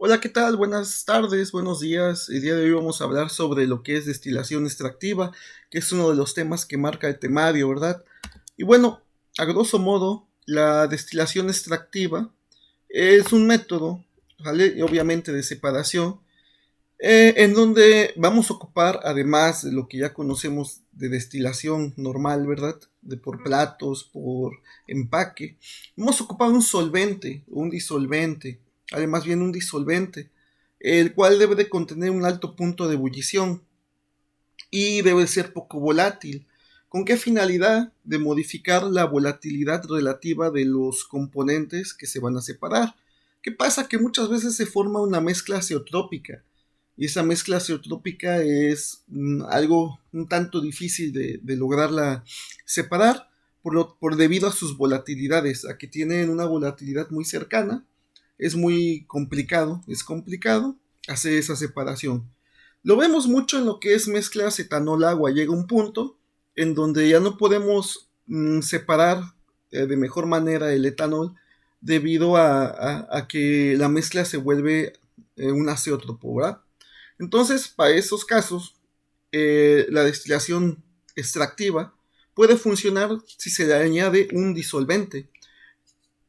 Hola, ¿qué tal? Buenas tardes, buenos días. El día de hoy vamos a hablar sobre lo que es destilación extractiva, que es uno de los temas que marca el temario, ¿verdad? Y bueno, a grosso modo, la destilación extractiva es un método, ¿vale? Y obviamente de separación, en donde vamos a ocupar, además de lo que ya conocemos de destilación normal, ¿verdad? De por platos, por empaque, vamos a ocupar un solvente, un disolvente, además bien un disolvente, el cual debe de contener un alto punto de ebullición y debe ser poco volátil. ¿Con qué finalidad? De modificar la volatilidad relativa de los componentes que se van a separar. ¿Qué pasa? Que muchas veces se forma una mezcla azeotrópica y esa mezcla azeotrópica es algo un tanto difícil de lograrla separar por debido a sus volatilidades, a que tienen una volatilidad muy cercana. Es muy complicado, es complicado hacer esa separación. Lo vemos mucho en lo que es mezclas etanol-agua. Llega un punto en donde ya no podemos separar de mejor manera el etanol debido a que la mezcla se vuelve un azeótropo, ¿verdad? Entonces, para esos casos, la destilación extractiva puede funcionar si se le añade un disolvente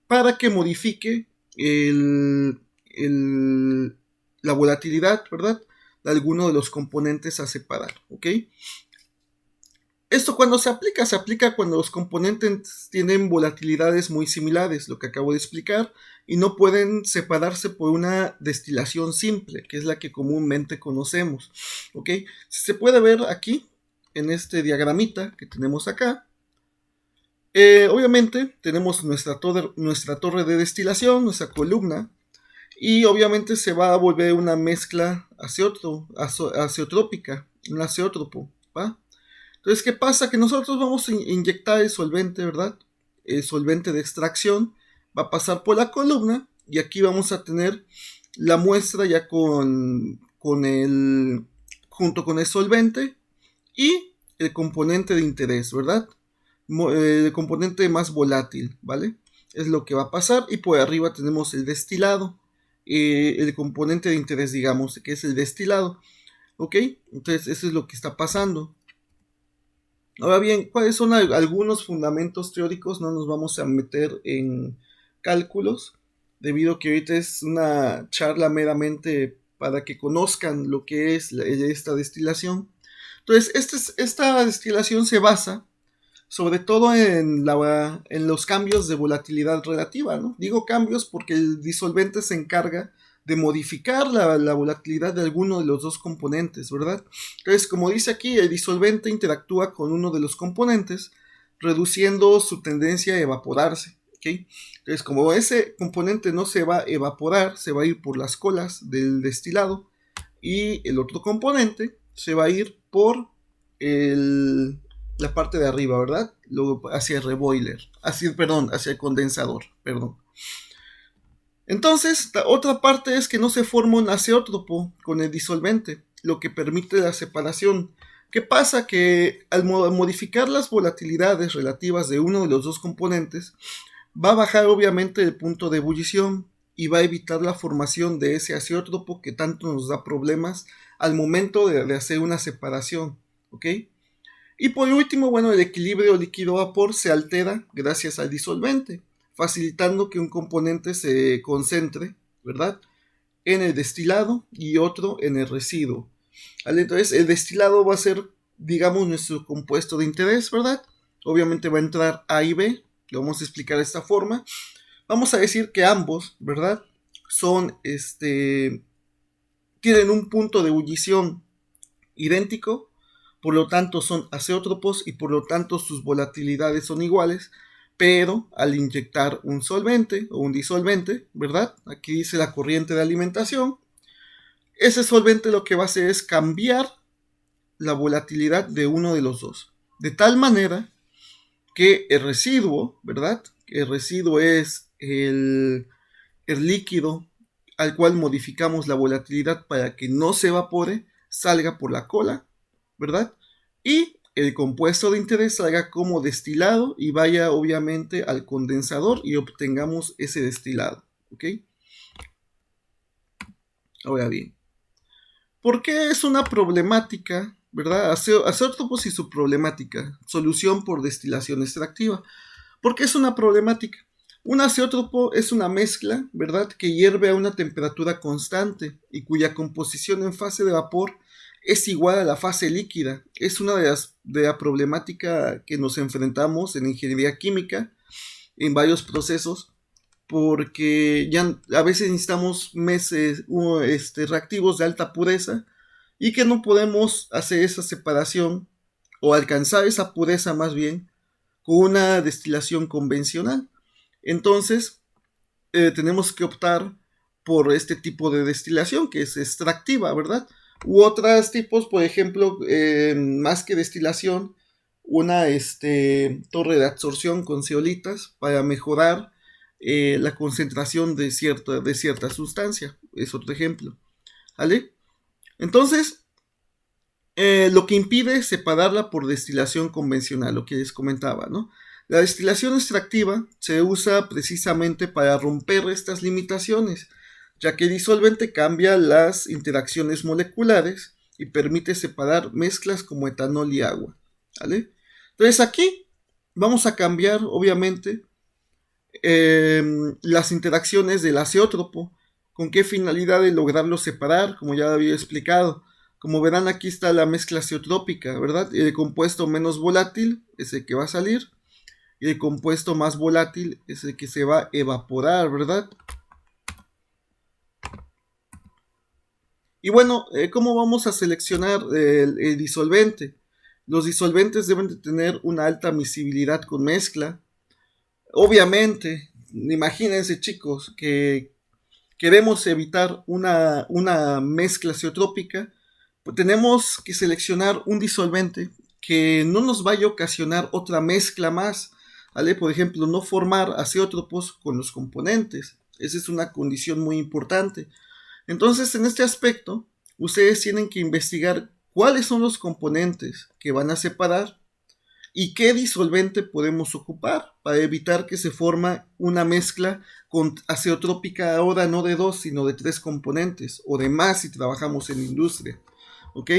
para que modifique el, el, la volatilidad, ¿verdad? De alguno de los componentes a separar, ¿ok? Esto cuando se aplica cuando los componentes tienen volatilidades muy similares, lo que acabo de explicar, y no pueden separarse por una destilación simple, que es la que comúnmente conocemos, ¿ok? Se puede ver aquí, en este diagramita que tenemos acá, obviamente tenemos nuestra torre de destilación, nuestra columna, y obviamente se va a volver una mezcla azeotrópica, un azeótropo, ¿va? Entonces, ¿qué pasa? Que nosotros vamos a inyectar el solvente, ¿verdad? El solvente de extracción va a pasar por la columna y aquí vamos a tener la muestra ya junto con el solvente y el componente de interés, ¿verdad? El componente más volátil, ¿vale? Es lo que va a pasar y por arriba tenemos el destilado, el componente de interés, digamos, que es el destilado, ¿ok? Entonces eso es lo que está pasando. Ahora bien, ¿cuáles son algunos fundamentos teóricos? No nos vamos a meter en cálculos, debido a que ahorita es una charla meramente para que conozcan lo que es esta destilación. Entonces, esta destilación se basa sobre todo en los cambios de volatilidad relativa, ¿no? Digo cambios porque el disolvente se encarga de modificar la volatilidad de alguno de los dos componentes, ¿verdad? Entonces, como dice aquí, el disolvente interactúa con uno de los componentes, reduciendo su tendencia a evaporarse, ¿ok? Entonces, como ese componente no se va a evaporar, se va a ir por las colas del destilado, y el otro componente se va a ir por la parte de arriba, ¿verdad? Luego hacia el reboiler, hacia el condensador, perdón. Entonces, la otra parte es que no se forma un azeótropo con el disolvente, lo que permite la separación. ¿Qué pasa? Que al modificar las volatilidades relativas de uno de los dos componentes, va a bajar obviamente el punto de ebullición y va a evitar la formación de ese azeótropo que tanto nos da problemas al momento de hacer una separación, ¿ok? Y por último, bueno, el equilibrio líquido-vapor se altera gracias al disolvente, facilitando que un componente se concentre, ¿verdad?, en el destilado y otro en el residuo. ¿Vale? Entonces, el destilado va a ser, digamos, nuestro compuesto de interés, ¿verdad? Obviamente va a entrar A y B, lo vamos a explicar de esta forma. Vamos a decir que ambos, ¿verdad?, tienen un punto de ebullición idéntico, por lo tanto son azeótropos y por lo tanto sus volatilidades son iguales, pero al inyectar un solvente o un disolvente, ¿verdad? Aquí dice la corriente de alimentación, ese solvente lo que va a hacer es cambiar la volatilidad de uno de los dos, de tal manera que el residuo, ¿verdad? El residuo es el líquido al cual modificamos la volatilidad para que no se evapore, salga por la cola, ¿verdad? Y el compuesto de interés salga como destilado y vaya obviamente al condensador y obtengamos ese destilado, ¿ok? Ahora bien, ¿por qué es una problemática, verdad? Azeótropos y su problemática, solución por destilación extractiva. ¿Por qué es una problemática? Un azeótropo es una mezcla, ¿verdad?, que hierve a una temperatura constante y cuya composición en fase de vapor es igual a la fase líquida. Es una de la problemática que nos enfrentamos en ingeniería química en varios procesos, porque ya a veces necesitamos reactivos de alta pureza y que no podemos hacer esa separación o alcanzar esa pureza más bien con una destilación convencional. Entonces, tenemos que optar por este tipo de destilación que es extractiva, ¿verdad? U otros tipos, por ejemplo, más que destilación, una torre de absorción con zeolitas para mejorar la concentración de cierta sustancia. Es otro ejemplo. ¿Vale? Entonces, lo que impide separarla por destilación convencional, lo que les comentaba, ¿no? La destilación extractiva se usa precisamente para romper estas limitaciones, ya que el disolvente cambia las interacciones moleculares y permite separar mezclas como etanol y agua, ¿vale? Entonces aquí vamos a cambiar, obviamente, las interacciones del azeótropo. ¿Con qué finalidad de lograrlo separar? Como ya había explicado. Como verán, aquí está la mezcla azeotrópica, ¿verdad? El compuesto menos volátil es el que va a salir. Y el compuesto más volátil es el que se va a evaporar, ¿verdad? Y bueno, ¿cómo vamos a seleccionar el disolvente? Los disolventes deben de tener una alta miscibilidad con mezcla. Obviamente, imagínense, chicos, que queremos evitar una mezcla azeotrópica, pues tenemos que seleccionar un disolvente que no nos vaya a ocasionar otra mezcla más, ¿vale? Por ejemplo, no formar azeótropos con los componentes. Esa es una condición muy importante. Entonces, en este aspecto, ustedes tienen que investigar cuáles son los componentes que van a separar y qué disolvente podemos ocupar para evitar que se forma una mezcla con azeotrópica ahora no de 2 sino de 3 componentes o de más si trabajamos en industria, ¿ok?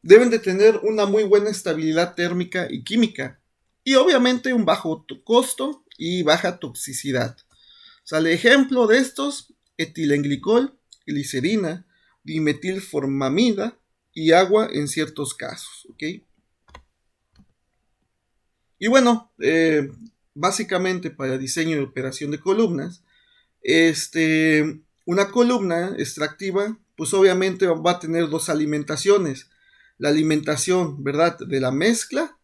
Deben de tener una muy buena estabilidad térmica y química y obviamente un bajo costo y baja toxicidad. Sale ejemplo de estos: etilenglicol, glicerina, dimetilformamida y agua en ciertos casos, ¿ok? Y bueno, básicamente para diseño y operación de columnas, una columna extractiva, pues obviamente va a tener dos alimentaciones. La alimentación, ¿verdad?, de la mezcla,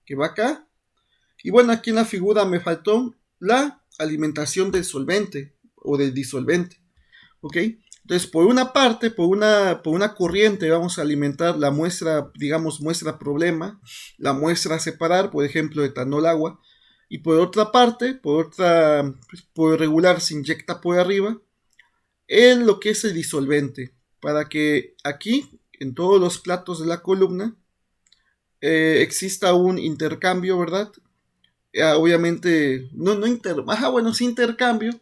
que va acá. Y bueno, aquí en la figura me faltó la alimentación del solvente o del disolvente, ¿ok? Entonces, por una parte, por una corriente vamos a alimentar la muestra, digamos, muestra problema, la muestra a separar, por ejemplo, etanol agua, y por otra parte, por regular se inyecta por arriba en lo que es el disolvente, para que aquí, en todos los platos de la columna, exista un intercambio, ¿verdad? Obviamente, sí, intercambio,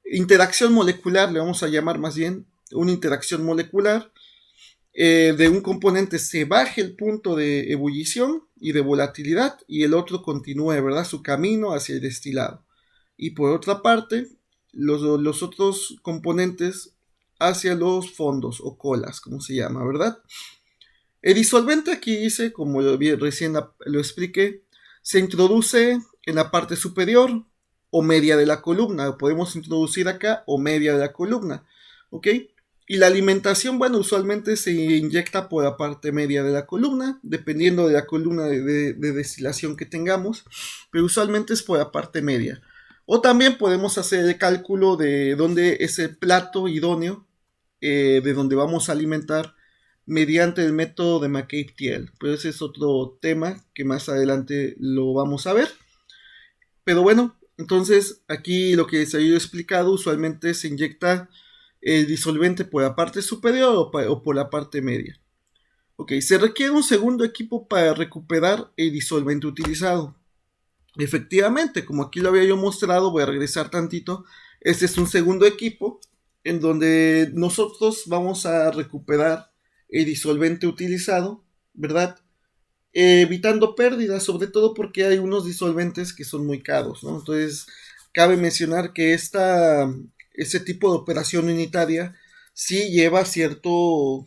interacción molecular, le vamos a llamar más bien, una interacción molecular, de un componente se baje el punto de ebullición y de volatilidad y el otro continúe, ¿verdad?, su camino hacia el destilado. Y por otra parte, los otros componentes hacia los fondos o colas, como se llama, ¿verdad? El disolvente aquí dice, como recién lo expliqué, se introduce en la parte superior o media de la columna. Podemos introducir acá o media de la columna, ¿ok? Y la alimentación, bueno, usualmente se inyecta por la parte media de la columna, dependiendo de la columna de destilación que tengamos, pero usualmente es por la parte media. O también podemos hacer el cálculo de dónde es el plato idóneo, de donde vamos a alimentar mediante el método de McCabe-Thiele. Pero ese es otro tema que más adelante lo vamos a ver. Pero bueno, entonces aquí lo que se ha ido explicado, usualmente se inyecta el disolvente por la parte superior o por la parte media. Ok, se requiere un segundo equipo para recuperar el disolvente utilizado. Efectivamente, como aquí lo había yo mostrado, voy a regresar tantito. Este es un segundo equipo en donde nosotros vamos a recuperar el disolvente utilizado, ¿verdad? Evitando pérdidas, sobre todo porque hay unos disolventes que son muy caros, ¿no? Entonces, cabe mencionar que ese tipo de operación unitaria sí lleva cierto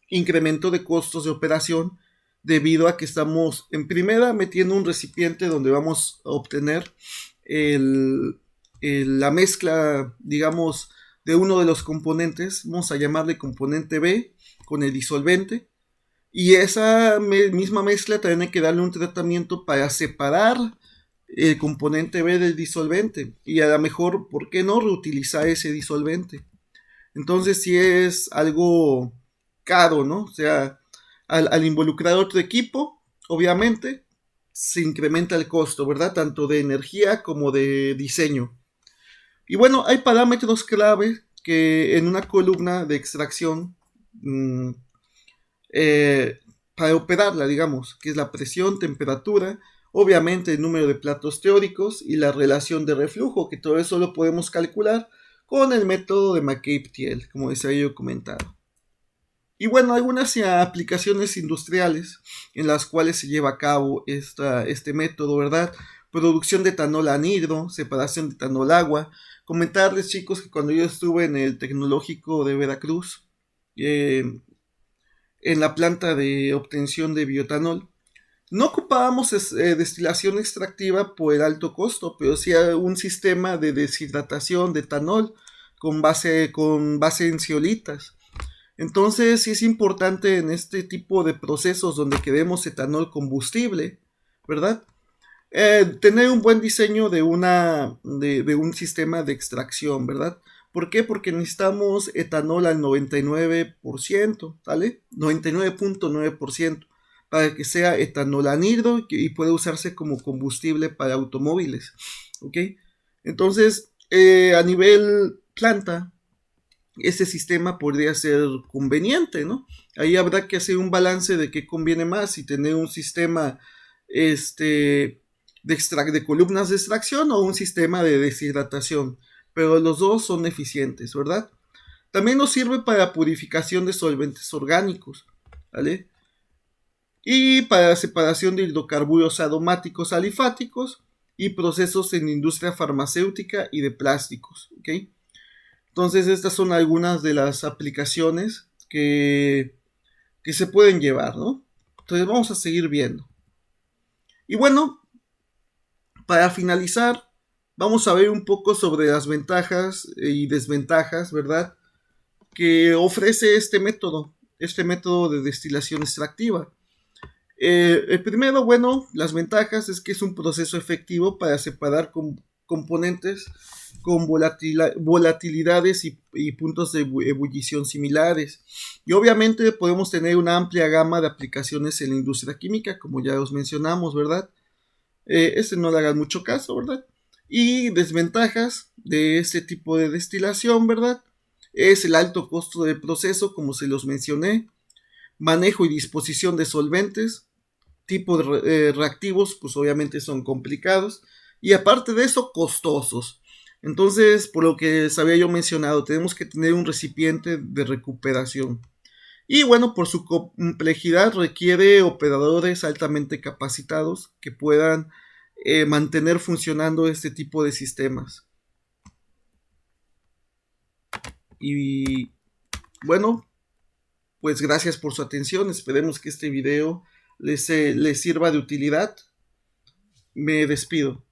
incremento de costos de operación debido a que estamos en primera metiendo un recipiente donde vamos a obtener el, la mezcla, digamos, de uno de los componentes, vamos a llamarle componente B con el disolvente, y esa misma mezcla también hay que darle un tratamiento para separar el componente B del disolvente y a lo mejor, ¿por qué no reutilizar ese disolvente? Entonces sí es algo caro, ¿no? O sea, al involucrar otro equipo, obviamente, se incrementa el costo, ¿verdad? Tanto de energía como de diseño. Y bueno, hay parámetros clave que en una columna de extracción eh, para operarla, digamos, que es la presión, temperatura, obviamente el número de platos teóricos y la relación de reflujo, que todo eso lo podemos calcular con el método de McCabe-Thiele, como les había yo comentado. Y bueno, algunas aplicaciones industriales en las cuales se lleva a cabo este método, ¿verdad? Producción de etanol anhidro, separación de etanol agua. Comentarles, chicos, que cuando yo estuve en el Tecnológico de Veracruz, eh, en la planta de obtención de bioetanol, no ocupábamos destilación extractiva por el alto costo, pero sí un sistema de deshidratación de etanol con base en zeolitas. Entonces sí es importante en este tipo de procesos donde queremos etanol combustible, ¿verdad? Tener un buen diseño de un sistema de extracción, ¿verdad? ¿Por qué? Porque necesitamos etanol al 99%, ¿vale? 99.9% para que sea etanol anhidro y pueda usarse como combustible para automóviles, ¿ok? Entonces, a nivel planta, ese sistema podría ser conveniente, ¿no? Ahí habrá que hacer un balance de qué conviene más, y tener un sistema de columnas de extracción o un sistema de deshidratación, pero los dos son eficientes, ¿verdad? También nos sirve para purificación de solventes orgánicos, ¿vale? Y para separación de hidrocarburos aromáticos alifáticos y procesos en industria farmacéutica y de plásticos, ¿ok? Entonces estas son algunas de las aplicaciones que se pueden llevar, ¿no? Entonces vamos a seguir viendo. Y bueno, para finalizar, vamos a ver un poco sobre las ventajas y desventajas, ¿verdad? Que ofrece este método de destilación extractiva. El primero, bueno, las ventajas es que es un proceso efectivo para separar componentes con volatilidades y puntos de ebullición similares. Y obviamente podemos tener una amplia gama de aplicaciones en la industria química, como ya os mencionamos, ¿verdad? No le hagan mucho caso, ¿verdad? Y desventajas de este tipo de destilación, ¿verdad? Es el alto costo del proceso, como se los mencioné, manejo y disposición de solventes, tipo de reactivos, pues obviamente son complicados, y aparte de eso, costosos. Entonces, por lo que les había yo mencionado, tenemos que tener un recipiente de recuperación. Y bueno, por su complejidad requiere operadores altamente capacitados que puedan mantener funcionando este tipo de sistemas. Y bueno, pues gracias por su atención. Esperemos que este video les sirva de utilidad. Me despido.